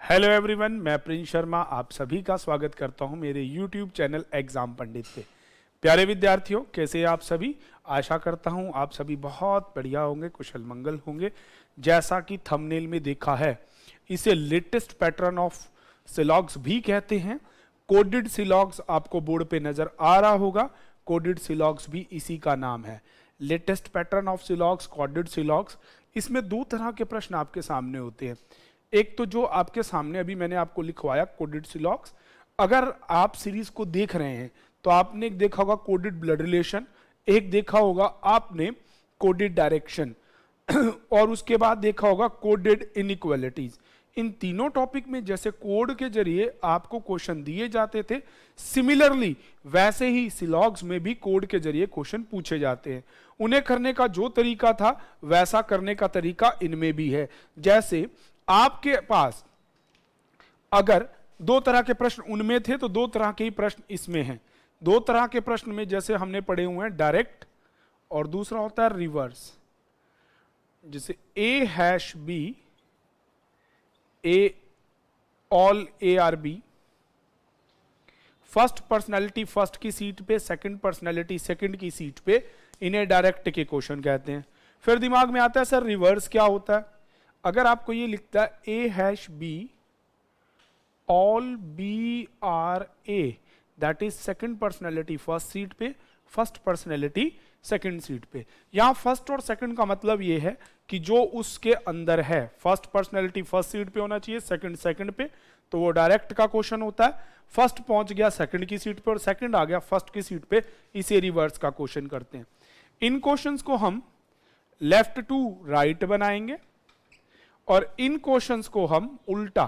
Hello everyone, मैं Prince Sharma आप सभी का स्वागत करता हूं मेरे यूट्यूब चैनल एग्जाम पंडित पे। प्यारे विद्यार्थियों, कैसे हैं आप सभी। आशा करता हूं आप सभी बहुत बढ़िया होंगे, कुशल मंगल होंगे। जैसा कि थंबनेल में देखा है, इसे लेटेस्ट पैटर्न ऑफ सिलॉग्स भी कहते हैं। कोडेड सिलॉग्स आपको बोर्ड पे नजर आ रहा होगा। कोडेड सिलॉग्स भी इसी का नाम है, लेटेस्ट पैटर्न ऑफ सिलॉग्स, कोडेड सिलॉग्स। इसमें दो तरह के प्रश्न आपके सामने होते हैं। एक तो जो आपके सामने अभी मैंने आपको लिखवाया कोडेड सिलॉग्स। अगर आप सीरीज को देख रहे हैं तो आपने एक देखा होगा कोडेड ब्लड रिलेशन, एक देखा होगा आपने कोडेड डायरेक्शन और उसके बाद देखा होगा कोडेड इनइक्वालिटीज। इन तीनों टॉपिक में जैसे कोड के जरिए आपको क्वेश्चन दिए जाते थे, सिमिलरली वैसे ही सिलॉग्स में भी कोड के जरिए क्वेश्चन पूछे जाते हैं। उन्हें करने का जो तरीका था वैसा करने का तरीका इनमें भी है। जैसे आपके पास अगर दो तरह के प्रश्न उनमें थे तो दो तरह के ही प्रश्न इसमें हैं। दो तरह के प्रश्न में जैसे हमने पढ़े हुए हैं डायरेक्ट और दूसरा होता है रिवर्स। जैसे A hash B, A all A are B, first personality first की सीट पे, सेकंड पर्सनैलिटी सेकंड की सीट पे, इन्हें डायरेक्ट के क्वेश्चन कहते हैं। फिर दिमाग में आता है सर रिवर्स क्या होता है। अगर आपको ये लिखता है A hash B all B are A, that is second personality first seat पे, फर्स्ट पर्सनैलिटी सेकंड सीट पे। यहां फर्स्ट और सेकंड का मतलब ये है कि जो उसके अंदर है, फर्स्ट पर्सनैलिटी फर्स्ट सीट पे होना चाहिए, सेकंड सेकंड पे, तो वो डायरेक्ट का क्वेश्चन होता है। फर्स्ट पहुंच गया सेकंड की सीट पे और सेकंड आ गया फर्स्ट की सीट पे, इसे रिवर्स का क्वेश्चन करते हैं। इन क्वेश्चंस को हम लेफ्ट टू राइट बनाएंगे और इन क्वेश्चंस को हम उल्टा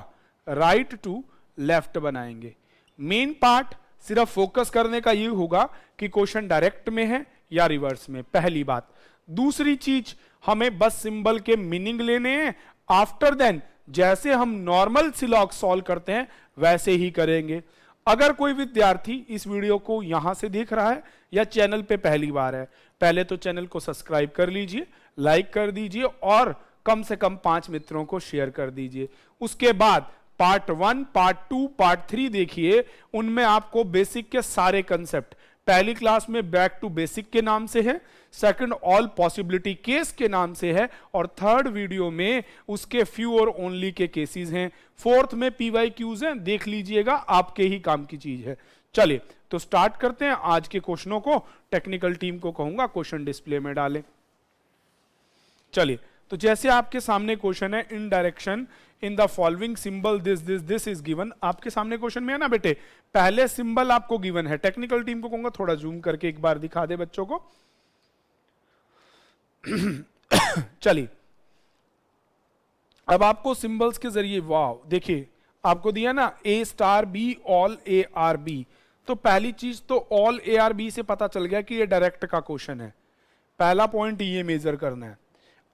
राइट टू लेफ्ट बनाएंगे। मेन पार्ट सिर्फ फोकस करने का ये होगा कि क्वेश्चन डायरेक्ट में है या रिवर्स में, पहली बात। दूसरी चीज, हमें बस सिंबल के मीनिंग लेने हैं। आफ्टर देन जैसे हम नॉर्मल सिलॉग सॉल्व करते हैं वैसे ही करेंगे। अगर कोई विद्यार्थी इस वीडियो को यहां से देख रहा है या चैनल पे पहली बार है, पहले तो चैनल को सब्सक्राइब कर लीजिए, लाइक कर दीजिए और कम से कम 5 मित्रों को शेयर कर दीजिए। उसके बाद पार्ट 1, पार्ट 2, पार्ट 3 देखिए, उनमें आपको बेसिक के सारे कंसेप्ट, पहली क्लास में बैक टू बेसिक के नाम से है, सेकंड ऑल पॉसिबिलिटी केस के नाम से है और थर्ड वीडियो में उसके फ्यू और ओनली के केसेस हैं, फोर्थ में पीवाईक्यूज हैं, देख लीजिएगा, आपके ही काम की चीज है। चलिए तो स्टार्ट करते हैं आज के क्वेश्चनों को। टेक्निकल टीम को कहूंगा क्वेश्चन डिस्प्ले में डालें। चलिए तो जैसे आपके सामने क्वेश्चन है, इन direction in the following symbol this this this is given. आपके सामने क्वेश्चन में है ना बेटे, पहले सिंबल आपको गिवन है। टेक्निकल टीम को कहूंगा थोड़ा जूम करके एक बार दिखा दे बच्चों को। चलिए अब आपको सिंबल्स के जरिए, वाह देखिए आपको दिया ना A star B all A are B, तो पहली चीज तो ऑल ए आर बी से पता चल गया कि ये डायरेक्ट का क्वेश्चन है। पहला पॉइंट ये मेजर करना है।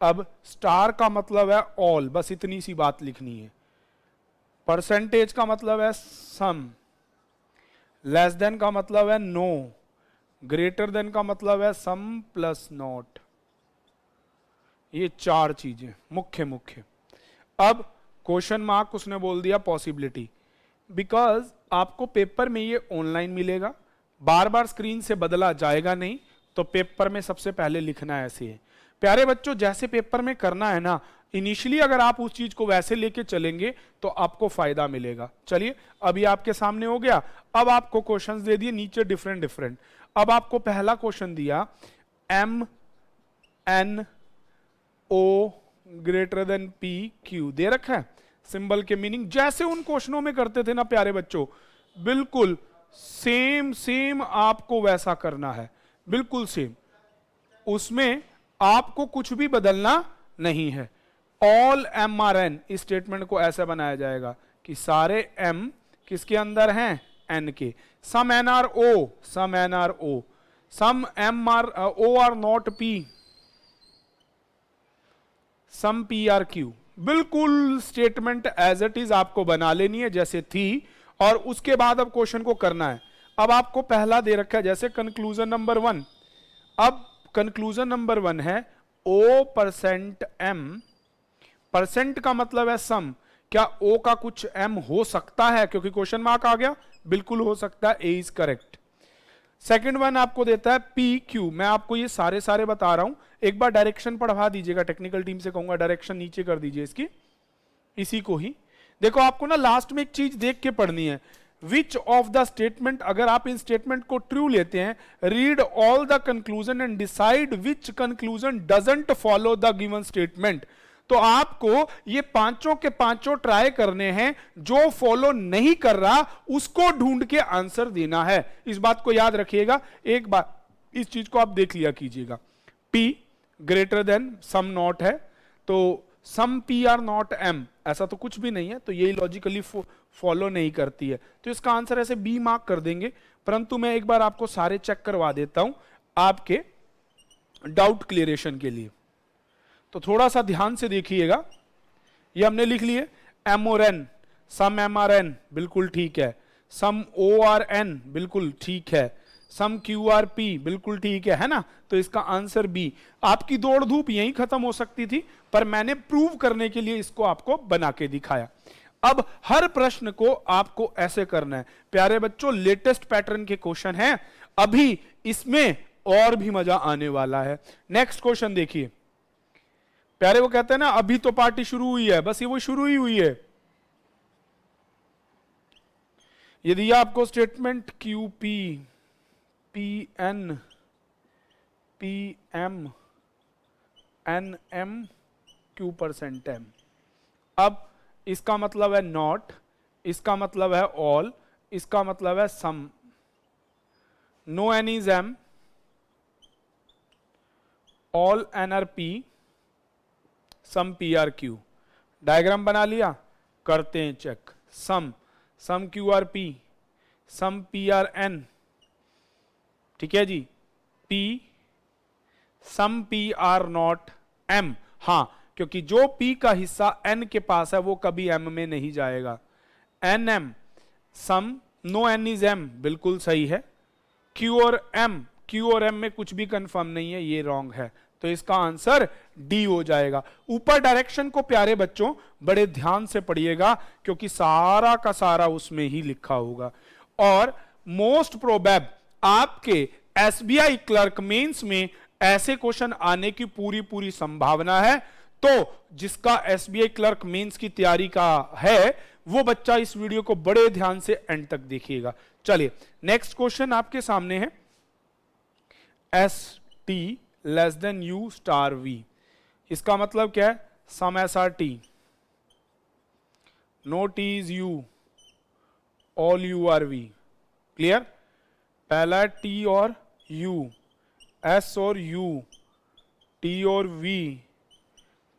अब स्टार का मतलब है ऑल, बस इतनी सी बात लिखनी है। परसेंटेज का मतलब है सम, लेस देन का मतलब है नो, ग्रेटर देन का मतलब है सम प्लस नॉट। ये 4 चीजें मुख्य मुख्य। अब क्वेश्चन मार्क उसने बोल दिया पॉसिबिलिटी, बिकॉज आपको पेपर में ये ऑनलाइन मिलेगा, बार बार स्क्रीन से बदला जाएगा नहीं, तो पेपर में सबसे पहले लिखना है ऐसे है। प्यारे बच्चों, जैसे पेपर में करना है ना, इनिशियली अगर आप उस चीज को वैसे लेके चलेंगे तो आपको फायदा मिलेगा। चलिए अभी आपके सामने हो गया। अब आपको क्वेश्चंस दे दिए नीचे डिफरेंट डिफरेंट। अब आपको पहला क्वेश्चन दिया M N O greater than P Q दे रखा है। सिंबल के मीनिंग जैसे उन क्वेश्चनों में करते थे ना प्यारे बच्चों, बिल्कुल सेम सेम आपको वैसा करना है, बिल्कुल सेम। उसमें आपको कुछ भी बदलना नहीं है। ऑल एम आर एन, इस स्टेटमेंट को ऐसा बनाया जाएगा कि सारे एम किसके अंदर हैं, एन के। Some N are O, some N are O, some M are O are not P, some P are Q. बिल्कुल स्टेटमेंट एज इट इज आपको बना लेनी है जैसे थी, और उसके बाद अब क्वेश्चन को करना है। अब आपको पहला दे रखा है जैसे कंक्लूजन नंबर 1। अब कंक्लूजन नंबर 1 है ओ परसेंट एम, परसेंट का मतलब है सम, क्या O का कुछ M हो सकता है, क्योंकि क्वेश्चन मार्क आ गया, बिल्कुल हो सकता है, A is correct. Second one आपको देता है PQ, मैं आपको ये सारे बता रहा हूं, एक बार डायरेक्शन पढ़वा दीजिएगा, टेक्निकल टीम से कहूंगा डायरेक्शन नीचे कर दीजिए इसकी, इसी को ही देखो। आपको ना लास्ट में एक चीज देख के पढ़नी है, विच ऑफ द स्टेटमेंट, अगर आप इन स्टेटमेंट को ट्रू लेते हैं, read all the conclusion and decide which conclusion doesn't follow the given statement. तो आपको ये पांचों के पांचों ट्राई करने हैं, जो फॉलो नहीं कर रहा उसको ढूंढ के आंसर देना है, इस बात को याद रखिएगा। एक बार इस चीज को आप देख लिया कीजिएगा, P greater than some not है, तो some P are not M, ऐसा तो कुछ भी नहीं है, तो ये लॉजिकली फॉलो नहीं करती है, तो इसका आंसर ऐसे B मार्क कर देंगे। परंतु मैं एक बार आपको सारे चेक करवा देता हूं आपके डाउट क्लियरेशन के लिए, तो थोड़ा सा ध्यान से देखिएगा। ये हमने लिख लिए M और N, some M are N बिल्कुल ठीक है, सम O आर N बिल्कुल ठीक है, सम Q आर P बिल्कुल ठीक है ना, तो इसका आंसर B। आपकी दौड़ धूप यहीं खत्म हो सकती थी, पर मैंने प्रूव करने के लिए इसको आपको बना के दिखाया। अब हर प्रश्न को आपको ऐसे करना है प्यारे बच्चों, लेटेस्ट पैटर्न के क्वेश्चन हैं, अभी इसमें और भी मजा आने वाला है। नेक्स्ट क्वेश्चन देखिए प्यारे, वो कहते हैं ना अभी तो पार्टी शुरू हुई है, बस ये वो शुरू ही हुई है। यदि आपको statement QP PN PM NM Q%M, अब इसका मतलब है नॉट, इसका मतलब है ऑल, इसका मतलब है some, no N is M, all N are P, some P are Q। Diagram बना लिया, करते हैं check. Some Q are P, some P are N, ठीक है जी, P some P are not M, हां क्योंकि जो P का हिस्सा N के पास है वो कभी M में नहीं जाएगा। NM some no N is M, बिल्कुल सही है। Q और M में कुछ भी कंफर्म नहीं है, ये रॉन्ग है, तो इसका आंसर D हो जाएगा। ऊपर डायरेक्शन को प्यारे बच्चों बड़े ध्यान से पढ़िएगा, क्योंकि सारा का सारा उसमें ही लिखा होगा। और मोस्ट प्रोबेब आपके SBI क्लर्क मेंस में ऐसे क्वेश्चन आने की पूरी संभावना है, तो जिसका SBI क्लर्क मेंस की तैयारी का है वो बच्चा इस वीडियो को बड़े ध्यान से एंड तक देखिएगा। चलिए नेक्स्ट क्वेश्चन आपके सामने है, ST less than U star V, इसका मतलब क्या है, some SR T, no T is U, all U are V, clear. पहला T और U, S और U, T और V,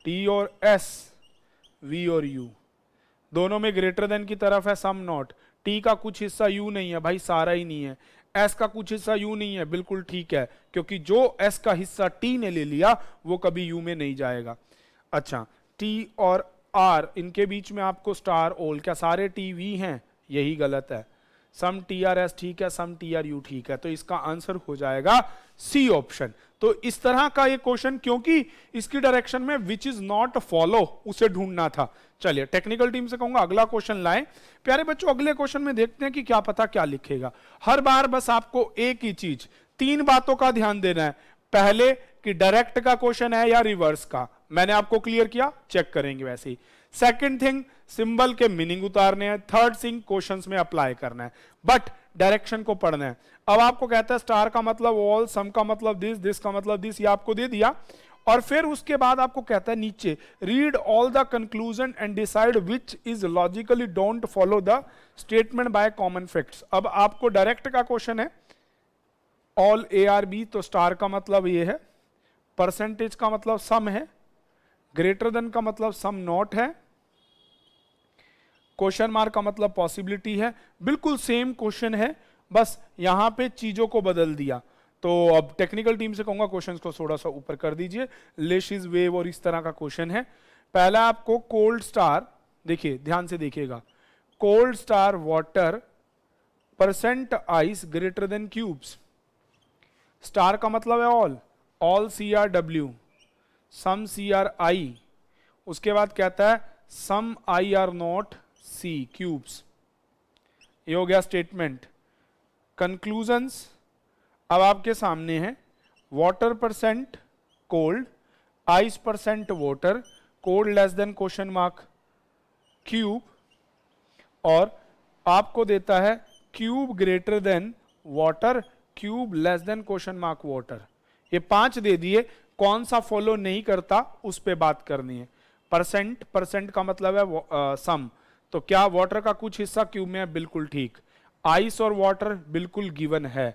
T और S, V और U, दोनों में ग्रेटर देन की तरफ है सम नॉट। T का कुछ हिस्सा U नहीं है भाई, सारा ही नहीं है। S का कुछ हिस्सा U नहीं है, बिल्कुल ठीक है, क्योंकि जो S का हिस्सा T ने ले लिया वो कभी U में नहीं जाएगा। अच्छा, T और R, इनके बीच में आपको स्टार ऑल, क्या सारे T V हैं? यही गलत है। सम TRS ठीक है, सम TRU ठीक है, तो इसका आंसर हो जाएगा C ऑप्शन। तो इस तरह का ये क्वेश्चन, क्योंकि इसकी डायरेक्शन में विच इज नॉट फॉलो उसे ढूंढना था। चलिए टेक्निकल टीम से कहूंगा अगला क्वेश्चन लाएं। प्यारे बच्चों अगले क्वेश्चन में देखते हैं कि क्या पता क्या लिखेगा। हर बार बस आपको एक ही चीज, तीन बातों का ध्यान देना है। पहले कि डायरेक्ट का क्वेश्चन है या रिवर्स का, मैंने आपको क्लियर किया, चेक करेंगे वैसे ही। सेकंड थिंग, सिंबल के मीनिंग उतारने हैं। थर्ड थिंग, क्वेश्चंस में अप्लाई करना है, बट डायरेक्शन को पढ़ना है। अब आपको कहता है स्टार का मतलब ऑल, सम का मतलब दिस का मतलब दिस, ये आपको दे दिया। और फिर उसके बाद आपको कहता है नीचे read all the conclusion and decide which is logically don't follow the statement by common facts. अब आपको डायरेक्ट का क्वेश्चन है, ऑल ARB, तो स्टार का मतलब ये है, परसेंटेज का मतलब सम है, ग्रेटर देन का मतलब सम नॉट है, क्वेश्चन मार्क का मतलब पॉसिबिलिटी है। बिल्कुल सेम क्वेश्चन है, बस यहां पे चीजों को बदल दिया। तो अब टेक्निकल टीम से कहूंगा क्वेश्चंस को थोड़ा सा ऊपर कर दीजिए। लेश इज वेव और इस तरह का क्वेश्चन है। पहला आपको कोल्ड स्टार, देखिए ध्यान से देखिएगा, cold star water percent ice greater than cubes. Star का मतलब है ऑल CRW, सम CRI, उसके बाद कहता है some I are not C cubes. ये हो गया स्टेटमेंट। कंक्लूजन्स अब आपके सामने है, water percent cold, ice percent water, cold less than question mark cube, और आपको देता है cube greater than water, cube less than question mark water. ये 5 दे दिए, कौन सा फॉलो नहीं करता उस पे बात करनी है। परसेंट, परसेंट का मतलब है सम, तो क्या वाटर का कुछ हिस्सा क्यूब में है, बिल्कुल ठीक। आइस और वाटर बिल्कुल गिवन है।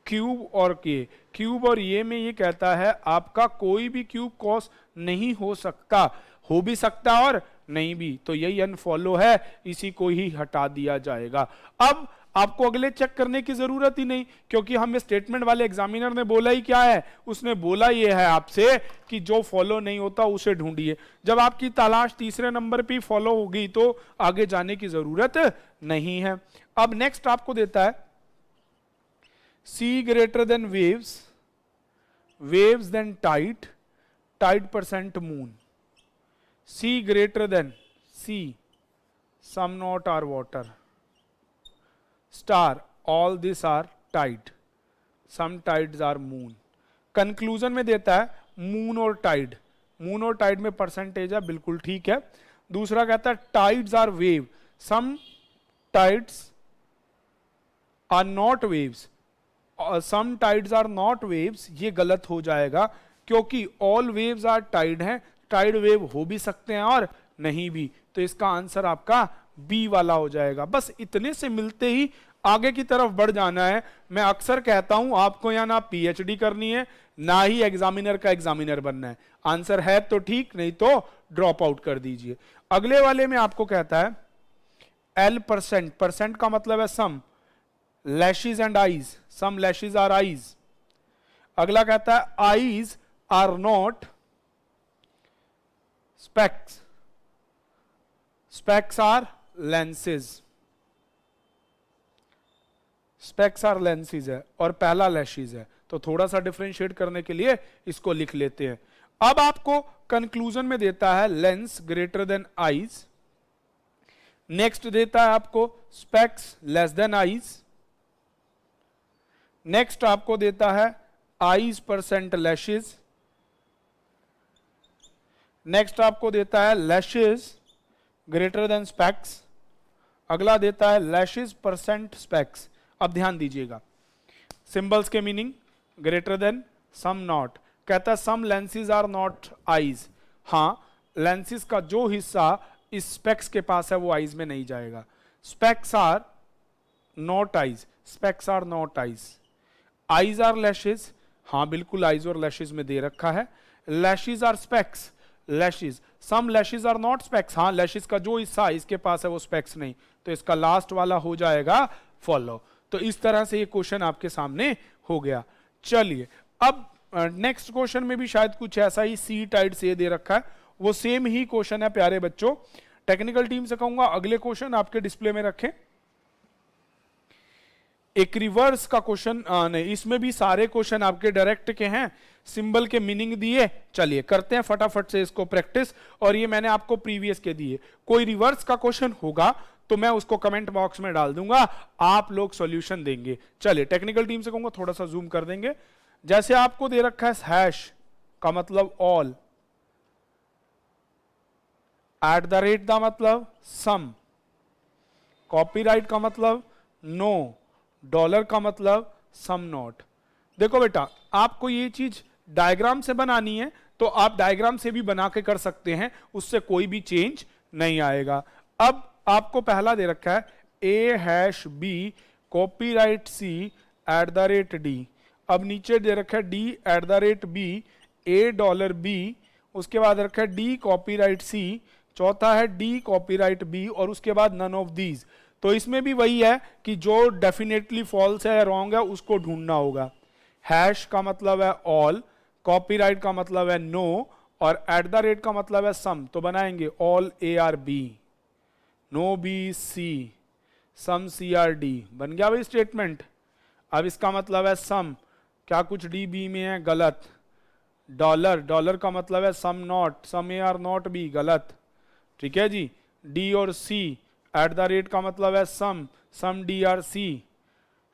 क्यूब और ये, क्यूब और ये में ये कहता है आपका कोई भी क्यूब कॉस नहीं हो सकता, हो भी सकता और नहीं भी, तो यही अनफॉलो है, इसी को ही हटा दिया जाएगा। अब आपको अगले चेक करने की जरूरत ही नहीं, क्योंकि हमें स्टेटमेंट वाले एग्जामिनर ने बोला ही क्या है, उसने बोला ये है आपसे कि जो फॉलो नहीं होता उसे ढूंढिए। जब आपकी तलाश तीसरे नंबर पे फॉलो होगी तो आगे जाने की जरूरत नहीं है। अब नेक्स्ट आपको देता है sea greater than waves, waves than tide, tide percent moon. Sea greater than sea, some not are water, star all this are tide, some tides are moon. Conclusion में देता है मून और टाइड, मून और tide में percentage है, बिल्कुल ठीक है। दूसरा कहता है tides are wave, some tides are not waves, some tides are not waves, ये गलत हो जाएगा क्योंकि ऑल वेव्स आर टाइड हैं, टाइड वेव हो भी सकते हैं और नहीं भी, तो इसका आंसर आपका बी वाला हो जाएगा। बस इतने से मिलते ही आगे की तरफ बढ़ जाना है। मैं अक्सर कहता हूं आपको यहां ना पीएचडी करनी है ना ही एग्जामिनर का एग्जामिनर बनना है। आंसर है तो ठीक, नहीं तो ड्रॉप आउट कर दीजिए। अगले वाले में आपको कहता है एल परसेंट, परसेंट का मतलब है some, lashes and eyes, some lashes are eyes. अगला कहता है eyes are not specs, specs are lenses, specs are lenses है और पहला लैशेस है, तो थोड़ा सा डिफरेंशिएट करने के लिए इसको लिख लेते हैं। अब आपको कंक्लूजन में देता है lens greater than eyes, next देता है आपको specs less than eyes, next आपको देता है आईज परसेंट लैशेस, नेक्स्ट आपको देता है लैशेस ग्रेटर देन स्पेक्स, अगला देता है लैशेस परसेंट स्पेक्स। अब ध्यान दीजिएगा सिंबल्स के meaning, greater than, some not, कहता है some lenses are not eyes, हां लेंसेज का जो हिस्सा इस स्पेक्स के पास है वो आईज में नहीं जाएगा। Specs are not eyes, specs are not eyes, eyes are lashes, हां बिल्कुल आईज और लैशेस में दे रखा है। Lashes are specs, lashes, some lashes are not specs, हां लैशेस का जो हिस्सा इसके पास है वो स्पेक्स नहीं, तो इसका लास्ट वाला हो जाएगा फॉलो। तो इस तरह से ये क्वेश्चन आपके सामने हो गया। चलिए अब नेक्स्ट क्वेश्चन में भी शायद कुछ ऐसा ही सी टाइड से दे रखा है, वो सेम ही क्वेश्चन है प्यारे बच्चों। टेक्निकल टीम से कहूंगा अगले क्वेश्चन आपके डिस्प्ले में रखें। एक रिवर्स का क्वेश्चन नहीं, इसमें भी सारे क्वेश्चन आपके डायरेक्ट के हैं, सिंबल के मीनिंग दिए। चलिए करते हैं फटाफट से इसको प्रैक्टिस, और ये मैंने आपको प्रीवियस के दिए। कोई रिवर्स का क्वेश्चन होगा तो मैं उसको कमेंट बॉक्स में डाल दूंगा, आप लोग सॉल्यूशन देंगे। चलिए टेक्निकल टीम से कहूंगा थोड़ा सा जूम कर देंगे। जैसे आपको दे रखा है हैश का मतलब ऑल, एट द रेट का मतलब सम, कॉपीराइट का मतलब नो, डॉलर का मतलब सम नॉट। देखो बेटा आपको ये चीज डायग्राम से बनानी है तो आप डायग्राम से भी बना के कर सकते हैं, उससे कोई भी चेंज नहीं आएगा। अब आपको पहला दे रखा है A hash B copyright C at the rate D, अब नीचे दे रखा है D at the rate B A dollar B, उसके बाद रखा है डी कॉपीराइट सी, चौथा है डी कॉपीराइट बी, और उसके बाद नन ऑफ दीज। तो इसमें भी वही है कि जो डेफिनेटली फॉल्स है या रॉन्ग है उसको ढूंढना होगा। हैश का मतलब है ऑल, कॉपीराइट का मतलब है नो, और एट द रेट का मतलब है सम, तो बनाएंगे all A are B, no B C, some C are D. बन गया भाई स्टेटमेंट। अब इसका मतलब है सम, क्या कुछ डी बी में है, गलत। डॉलर, डॉलर का मतलब है some not, some A are not B, गलत। ठीक है जी, डी और सी, एट द रेट का मतलब है सम डी आर सी,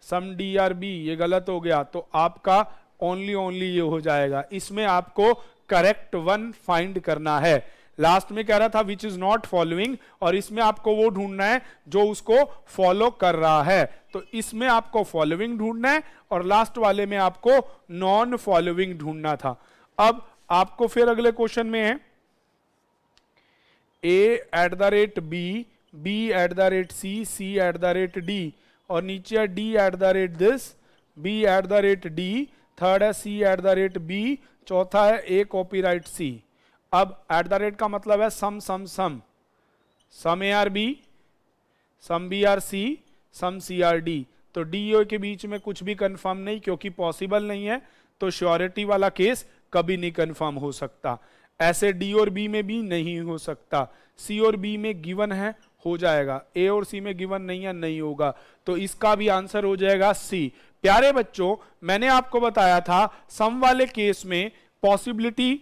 सम डी आर बी, ये गलत हो गया, तो आपका ओनली ये हो जाएगा। इसमें आपको करेक्ट वन फाइंड करना है। लास्ट में कह रहा था विच इज नॉट फॉलोइंग, और इसमें आपको वो ढूंढना है जो उसको फॉलो कर रहा है। तो इसमें आपको फॉलोइंग ढूंढना है और लास्ट वाले में आपको नॉन फॉलोइंग ढूंढना था। अब आपको फिर अगले क्वेश्चन में है A at the rate B, B at the rate C, C at the rate D, और नीचे है D at the rate this, B at the rate D, third है C at the rate B, चौथा है ए copyright सी। अब eight the rate का मतलब है some A are B, some B are C, some C are D. तो D O के बीच में कुछ भी कंफर्म नहीं, क्योंकि पॉसिबल नहीं है, तो श्योरिटी वाला केस कभी नहीं कंफर्म हो सकता। ऐसे डी और बी में भी नहीं हो सकता। सी और बी में गिवन है, हो जाएगा, ए और सी में गिवन नहीं है, नहीं होगा, तो इसका भी आंसर हो जाएगा सी। प्यारे बच्चों, मैंने आपको बताया था सम वाले केस में पॉसिबिलिटी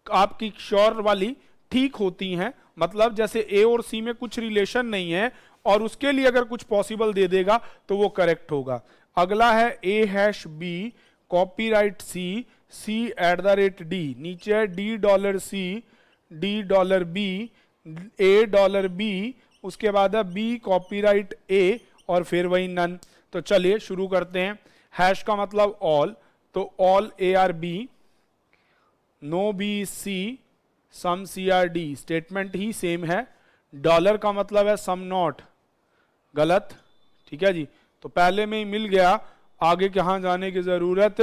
आपकी श्योर वाली ठीक होती हैं, मतलब जैसे ए और सी में कुछ रिलेशन नहीं है और उसके लिए अगर कुछ पॉसिबल दे देगा तो वो करेक्ट होगा। अगला है A hash B copyright C, C at the rate D, नीचे है D dollar C, D dollar B, A dollar B, उसके बाद है बी कॉपीराइट ए, और फिर वही नन। तो चलिए शुरू करते हैं। हैश का मतलब ऑल, तो all A are B, no B C, some C are D, statement ही सेम है। डॉलर का मतलब है सम नॉट, गलत, ठीक है जी, तो पहले में ही मिल गया, आगे कहां जाने की जरूरत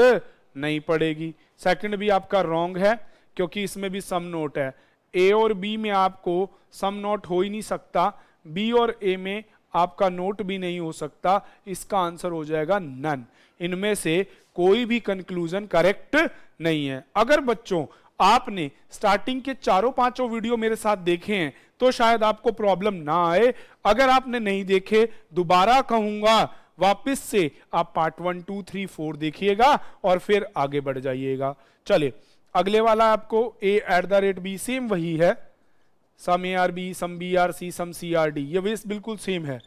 नहीं पड़ेगी। सेकंड भी आपका रॉन्ग है, क्योंकि इसमें भी सम नोट है। ए और बी में आपको सम नोट हो ही नहीं सकता, बी और ए में आपका नोट भी नहीं हो सकता, इसका आंसर हो जाएगा नन। इनमें से कोई भी कंक्लूजन करेक्ट नहीं है। अगर बच्चों आपने स्टार्टिंग के चारों पांचों वीडियो मेरे साथ देखे हैं तो शायद आपको प्रॉब्लम ना आए। अगर आपने नहीं देखे, दोबारा कहूंगा वापस से आप पार्ट 1, 2, 3, 4 देखिएगा और फिर आगे बढ़ जाइएगा। चलिए अगले वाला आपको A at the rate B, same वही है, some A are B, some B are C, some C are D, ये वेस बिल्कुल सेम है।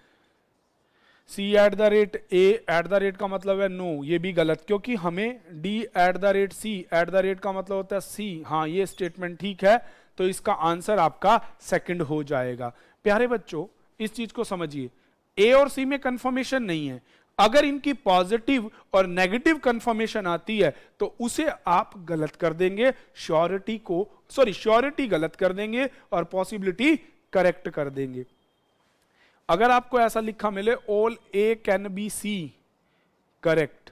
C at the rate A, at the rate का मतलब है नो, ये भी गलत, क्योंकि हमें D at the rate C, at the rate का मतलब होता है सी, हाँ ये स्टेटमेंट ठीक है, तो इसका आंसर आपका सेकंड हो जाएगा। प्यारे बच्चों इस चीज को समझिए, ए और सी में कंफर्मेशन नहीं है, अगर इनकी पॉजिटिव और नेगेटिव कंफर्मेशन आती है तो उसे आप गलत कर देंगे, श्योरिटी गलत कर देंगे और पॉसिबिलिटी करेक्ट कर देंगे। अगर आपको ऐसा लिखा मिले all A can B C, correct,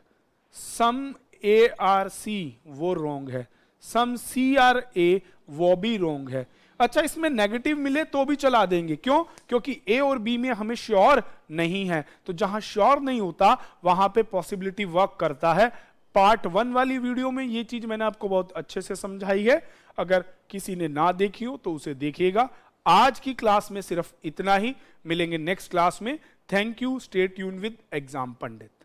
some A are C, वो रॉन्ग है, सम सी आर ए, वो भी रॉन्ग है। अच्छा इसमें नेगेटिव मिले तो भी चला देंगे, क्यों? क्योंकि ए और बी में हमें श्योर नहीं है, तो जहां श्योर नहीं होता वहां पे पॉसिबिलिटी वर्क करता है। पार्ट 1 वाली वीडियो में ये चीज मैंने आपको बहुत अच्छे से समझाई है, अगर किसी ने ना देखी हो तो उसे देखिएगा। आज की क्लास में सिर्फ इतना ही, मिलेंगे नेक्स्ट क्लास में। Thank you, stay tune with exam Pandit.